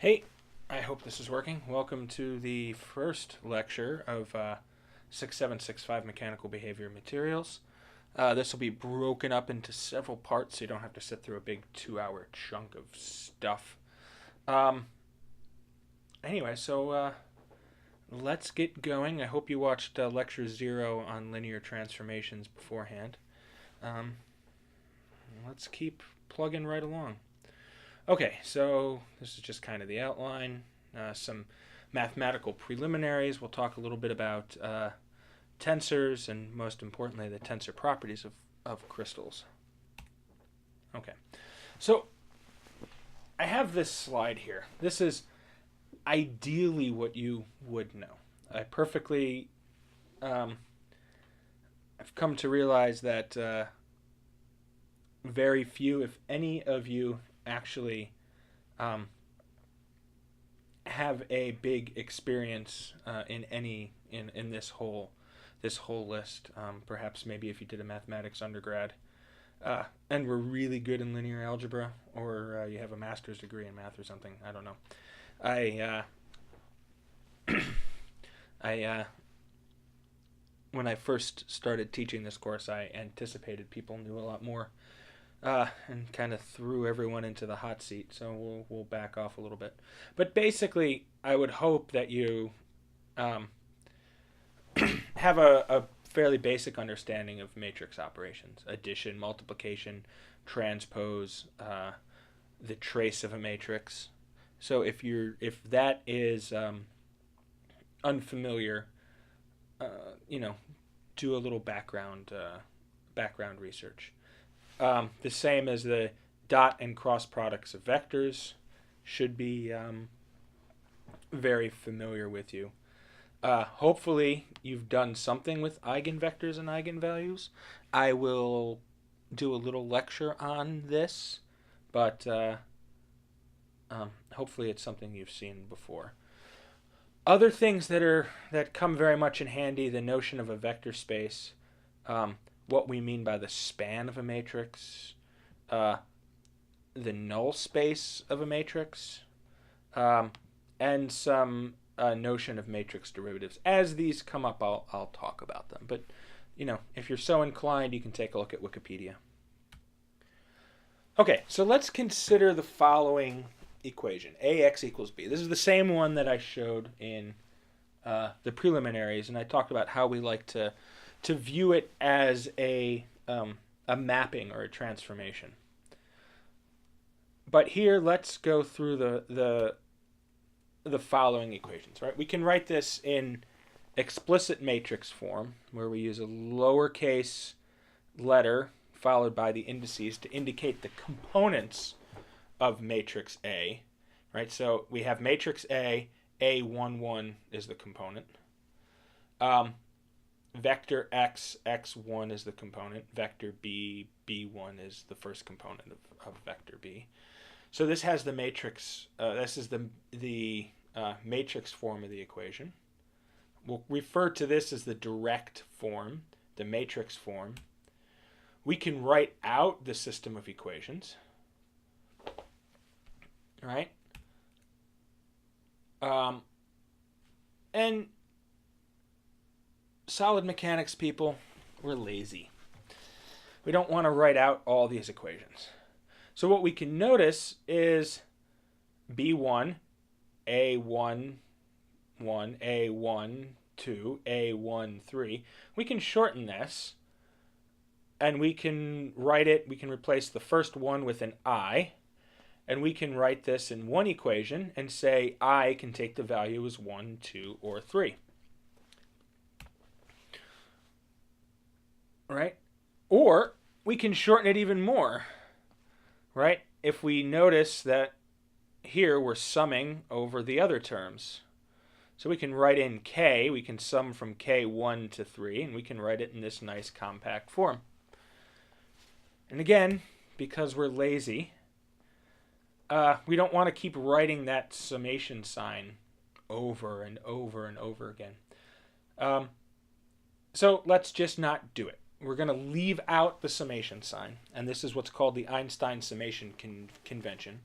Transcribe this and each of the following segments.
Hey, I hope this is working. Welcome to the first lecture of 6765 Mechanical Behavior Materials. This will be broken up into several parts so you don't have to sit through a big 2-hour chunk of stuff. Anyway, so let's get going. I hope you watched Lecture 0 on linear transformations beforehand. Let's keep plugging right along. Okay, so this is just kind of the outline, some mathematical preliminaries. We'll talk a little bit about tensors and, most importantly, the tensor properties of crystals. Okay, so I have this slide here. This is ideally what you would know. I've come to realize that very few, if any of you, actually have a big experience in this whole list. Perhaps maybe if you did a mathematics undergrad and were really good in linear algebra, or you have a master's degree in math or something. I don't know. When I first started teaching this course, I anticipated people knew a lot more. And kind of threw everyone into the hot seat, so we'll back off a little bit. But basically, I would hope that you have a fairly basic understanding of matrix operations: addition, multiplication, transpose, the trace of a matrix. So if that is unfamiliar, do a little background research. The same as the dot and cross products of vectors should be very familiar with you. Hopefully you've done something with eigenvectors and eigenvalues. I will do a little lecture on this, but hopefully it's something you've seen before. Other things that come very much in handy: the notion of a vector space, what we mean by the span of a matrix, the null space of a matrix, and some notion of matrix derivatives. As these come up, I'll talk about them. But if you're so inclined, you can take a look at Wikipedia. Okay, so let's consider the following equation: ax equals b. This is the same one that I showed in the preliminaries, and I talked about how we like to view it as a mapping or a transformation. But here, let's go through the following equations. Right, we can write this in explicit matrix form, where we use a lowercase letter followed by the indices to indicate the components of matrix A. Right, so we have matrix A. A11 is the component. Vector x, x1 is the component. Vector b, b1 is the first component of vector b. So this has the matrix. This is the matrix form of the equation. We'll refer to this as the direct form, the matrix form. We can write out the system of equations. Right? And solid mechanics people, we're lazy. We don't want to write out all these equations. So what we can notice is B1, A1, 1, A1, 2, A1, 3. We can shorten this, and we can write it, we can replace the first one with an I, and we can write this in one equation and say I can take the value as 1, 2, or 3. Right? Or we can shorten it even more, right? If we notice that here we're summing over the other terms. So we can write in k, we can sum from k1 to 3, and we can write it in this nice compact form. And again, because we're lazy, we don't want to keep writing that summation sign over and over and over again. So let's just not do it. We're going to leave out the summation sign, and this is what's called the Einstein Summation convention.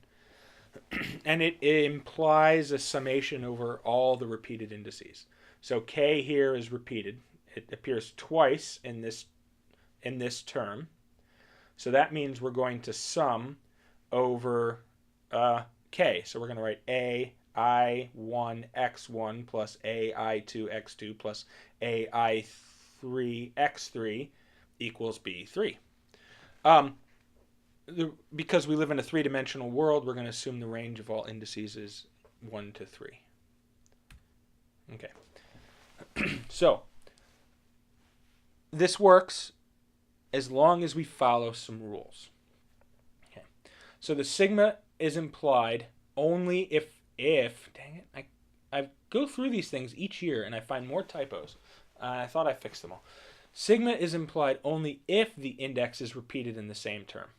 And it implies a summation over all the repeated indices. So k here is repeated. It appears twice in this term. So that means we're going to sum over k. So we're going to write a I1 x1 plus a I2 x2 plus a I3 x3 equals b3. Because we live in a three-dimensional world, we're going to assume the range of all indices is 1 to 3. Okay. So this works as long as we follow some rules. Okay. So the sigma is implied only if dang it, I go through these things each year and I find more typos. I thought I fixed them all. Sigma is implied only if the index is repeated in the same term.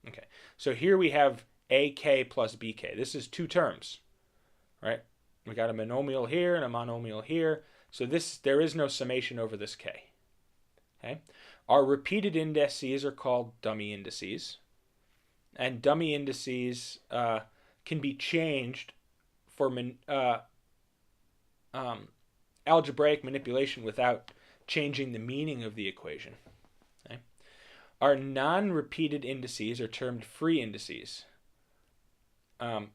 Okay, so here we have AK plus BK. This is two terms, right? We got a monomial here and a monomial here. So there is no summation over this K. Okay, our repeated indices are called dummy indices. And dummy indices can be changed for algebraic manipulation without changing the meaning of the equation. Okay? Our non-repeated indices are termed free indices.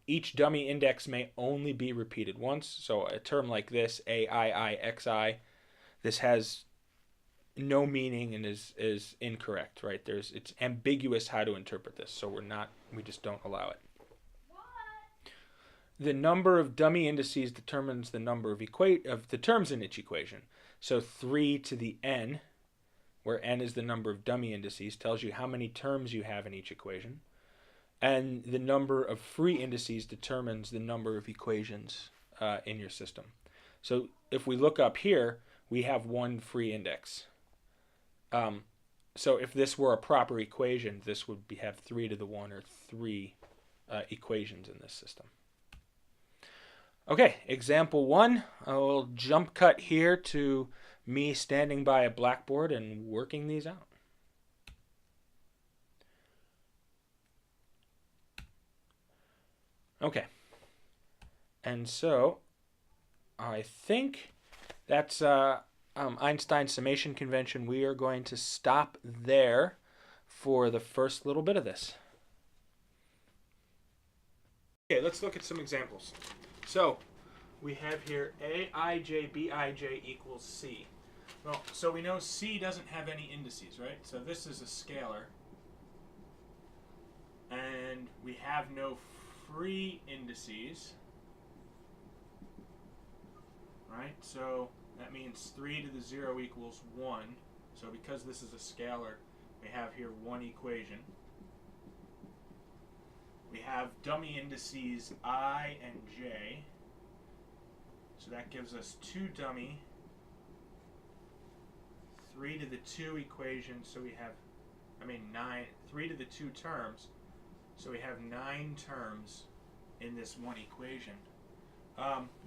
Each dummy index may only be repeated once. So a term like this, AIIXI, this has no meaning and is incorrect, right? It's ambiguous how to interpret this, so we just don't allow it. What? The number of dummy indices determines the number of the terms in each equation. So 3 to the n, where n is the number of dummy indices, tells you how many terms you have in each equation. And the number of free indices determines the number of equations in your system. So if we look up here, we have one free index. So if this were a proper equation, this would have 3 to the 1 or 3 equations in this system. Okay, example 1. I'll jump cut here to me standing by a blackboard and working these out. Okay, and so I think that's Einstein Summation convention. We are going to stop there for the first little bit of this. Okay, let's look at some examples. So we have here Aij Bij equals C. Well, so we know C doesn't have any indices, right? So this is a scalar. And we have no free indices, right? So that means 3 to the 0 equals 1. So because this is a scalar, we have here one equation. We have dummy indices I and j. So that gives us 2 dummy, 3 to the 2 equations. So we have, 3 to the 2 terms. So we have 9 terms in this one equation.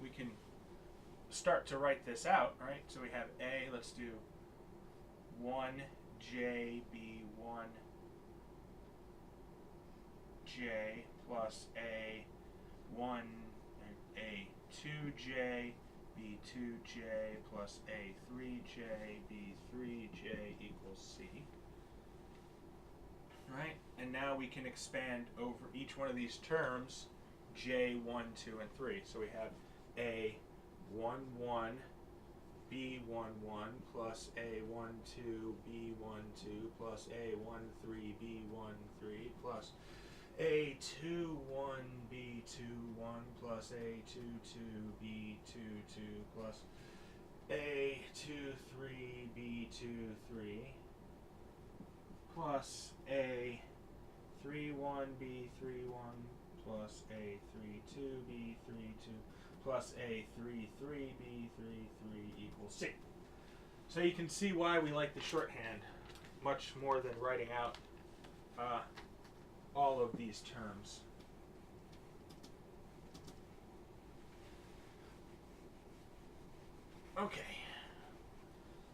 We can start to write this out, right? So we have A, let's do 1j b1 j plus a1 a2j b2j plus a3j b3j equals c. Right? And now we can expand over each one of these terms, j, 1, 2, and 3. So we have a11 b11 plus a12 b12 plus a13 b13 plus a21 b21 plus a22 b22 plus a23 b23 plus a31 b31 plus a32 b32 plus a33 b33 equals c. So you can see why we like the shorthand much more than writing out all of these terms. Okay,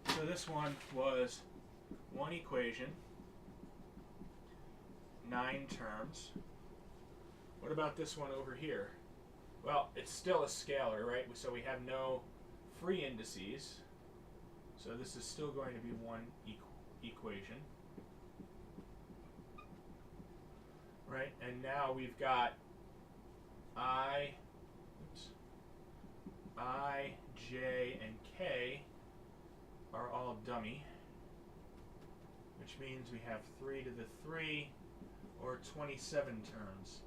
so this one was one equation, 9 terms. What about this one over here? Well, it's still a scalar, right? So we have no free indices. So this is still going to be one equation. Right? And now we've got I, J, and K are all dummy, which means we have 3 to the 3, or 27 terms.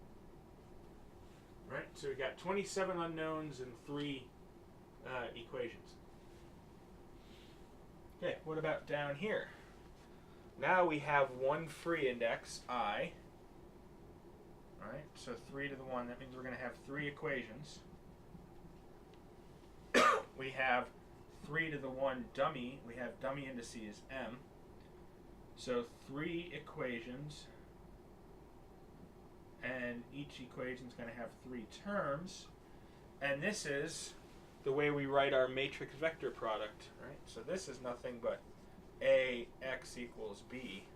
Right? So we've got 27 unknowns and 3 equations. Okay, what about down here? Now we have one free index, I. Right? So 3 to the 1, that means we're going to have 3 equations. We have 3 to the 1 dummy. We have dummy indices m. So 3 equations, and each equation is going to have 3 terms. And this is the way we write our matrix vector product, right? So this is nothing but AX equals B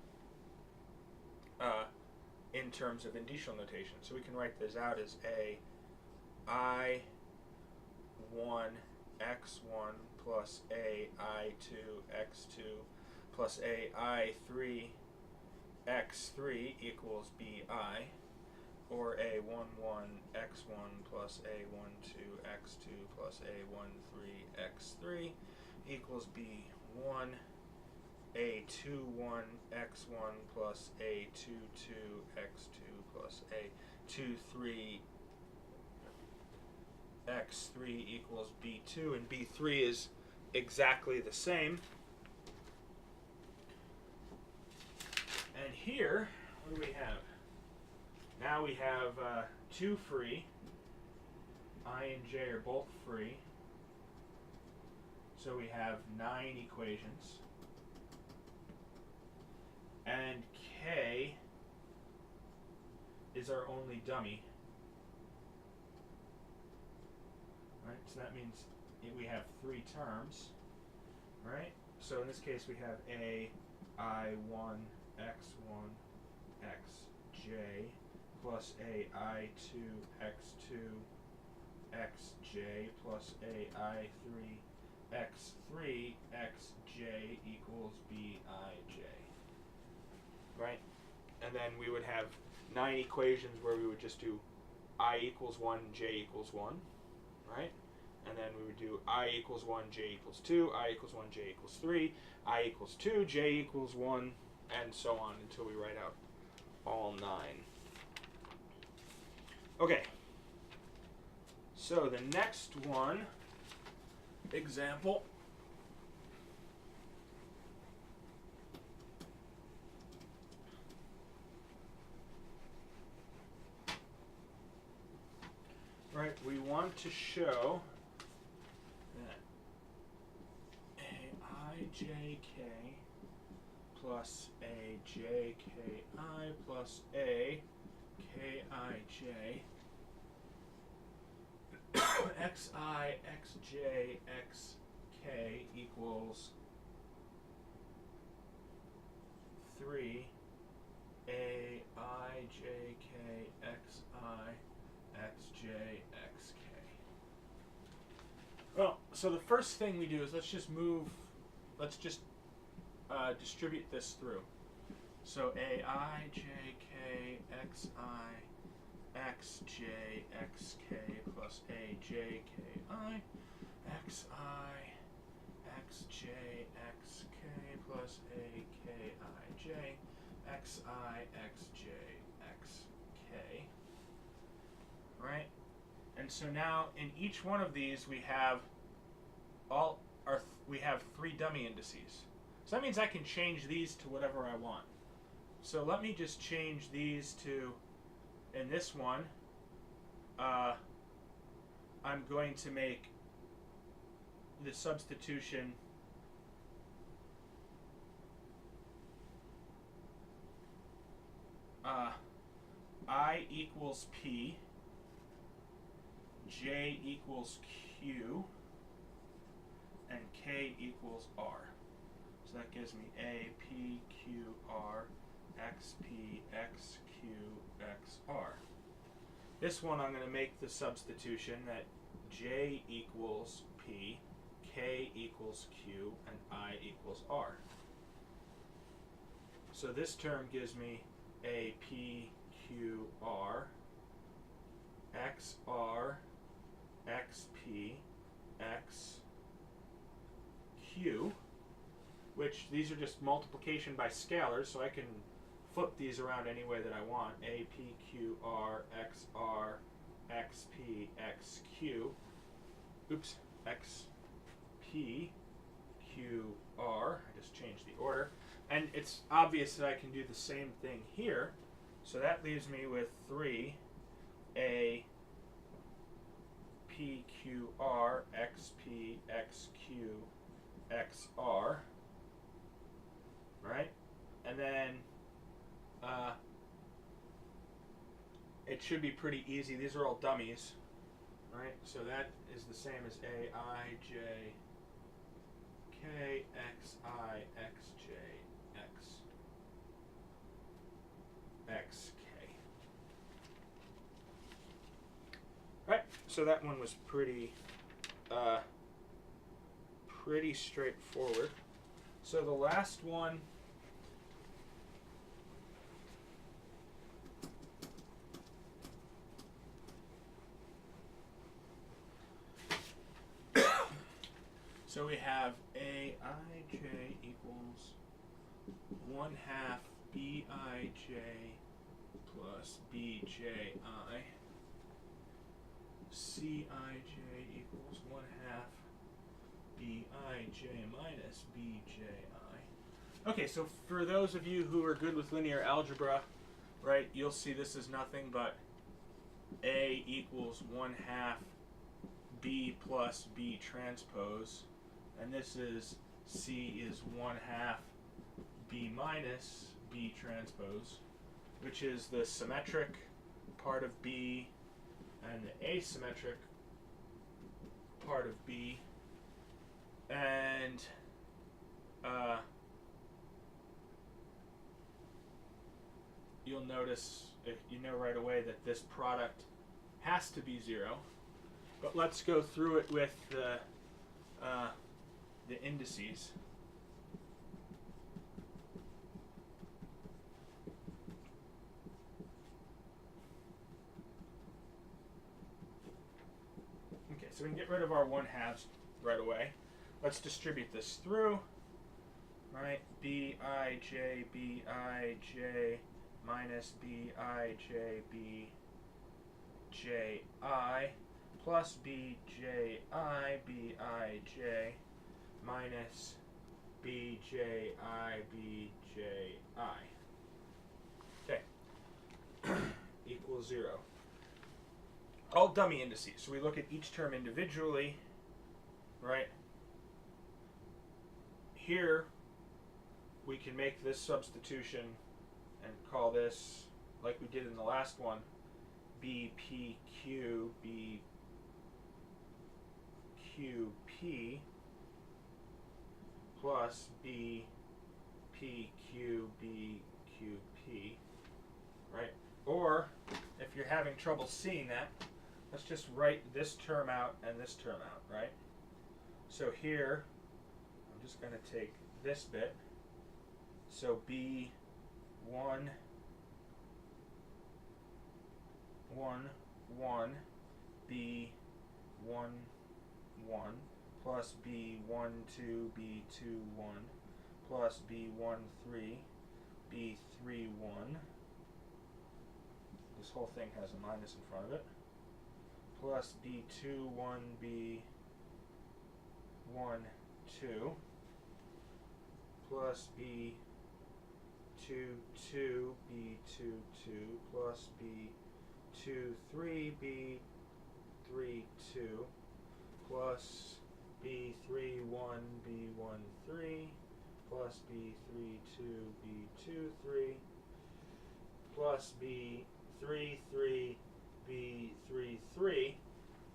in terms of indicial notation. So we can write this out as I1 X1 plus I2 X2 plus I3 X3 equals BI, or A11 X1 plus A12 X2 plus A13 X3 equals B1, A21 X1 plus A22 X2 plus A23 X3 equals B2, and B3 is exactly the same. And here, what do we have? Now we have 2 free. I and J are both free. So we have 9 equations. And K is our only dummy. Right? So that means we have 3 terms. Right? So in this case we have I1 X1 XJ plus AI2 X2 XJ plus AI3 X3 XJ equals BIJ. Right? And then we would have 9 equations where we would just do I equals 1, J equals 1. Right? And then we would do I equals 1, J equals 2, I equals 1, J equals 3, I equals 2, J equals 1, and so on until we write out all 9. Okay. So the next one, example. Right, we want to show that AIJK plus AJKI plus AKIJ XI XJ XK equals 3 AIJK XI XJ XK. Well, so the first thing we do is let's just distribute this through. So AIJK XI XJ XK plus AJKI XI XJ XK plus AKIJ XI XJ XK. Right? And so now in each one of these we have we have 3 dummy indices. So that means I can change these to whatever I want. So let me just change these to, in this one, I'm going to make the substitution I equals P, J equals Q, and K equals R. So that gives me A, P, Q, R, X, P, X, Q, X, R. This one I'm going to make the substitution that J equals P, K equals Q, and I equals R. So this term gives me a P, Q, R, X, R, X, P, X, Q, which these are just multiplication by scalars, so I can flip these around any way that I want. A, P, Q, R, X, P, X, Q. Oops, X, P, Q, R. I just changed the order. And it's obvious that I can do the same thing here. So that leaves me with 3, A, P, Q, R, X, P, X, Q, X, R. Right? And then it should be pretty easy. These are all dummies, right? So that is the same as A, I, J, K, X, I, X, J, X, X, K. Right, so that one was pretty straightforward. So the last one so we have A I J equals 1/2 B I J plus B J I. C I J equals 1/2 B I J minus B J I. Okay, so for those of you who are good with linear algebra, right, you'll see this is nothing but A equals 1/2 B plus B transpose. And this is C is 1/2 B minus B transpose, which is the symmetric part of B and the asymmetric part of B. And you'll notice, if you know right away, that this product has to be 0. But let's go through it with the indices. Okay, so we can get rid of our 1/2 right away. Let's distribute this through. Right, B I J minus B I J I plus B J minus B J I. Okay, equals 0. All dummy indices. So we look at each term individually, right? Here, we can make this substitution and call this, like we did in the last one, BPQ, BQP plus BPQ, BQP, right? Or, if you're having trouble seeing that, let's just write this term out and this term out, right? So here, I'm just going to take this bit. So B1, 1, 1, B1, 1, plus B1, 2, B2, 1, plus B1, 3, B3, 1. This whole thing has a minus in front of it. Plus B2, 1, B1, 2. Plus B2, 2, B2, 2. Plus B2, 3, B3, 2. Plus B3, 1, B1, 3. Plus B3, 2, B2, 3. Plus B3, 3, B3, 3.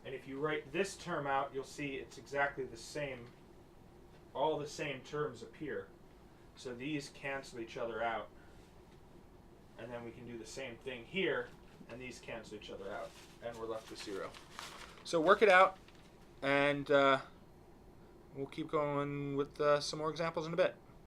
And if you write this term out, you'll see it's exactly the same. All the same terms appear. So these cancel each other out. And then we can do the same thing here and these cancel each other out, and we're left with 0. So work it out, and we'll keep going with some more examples in a bit.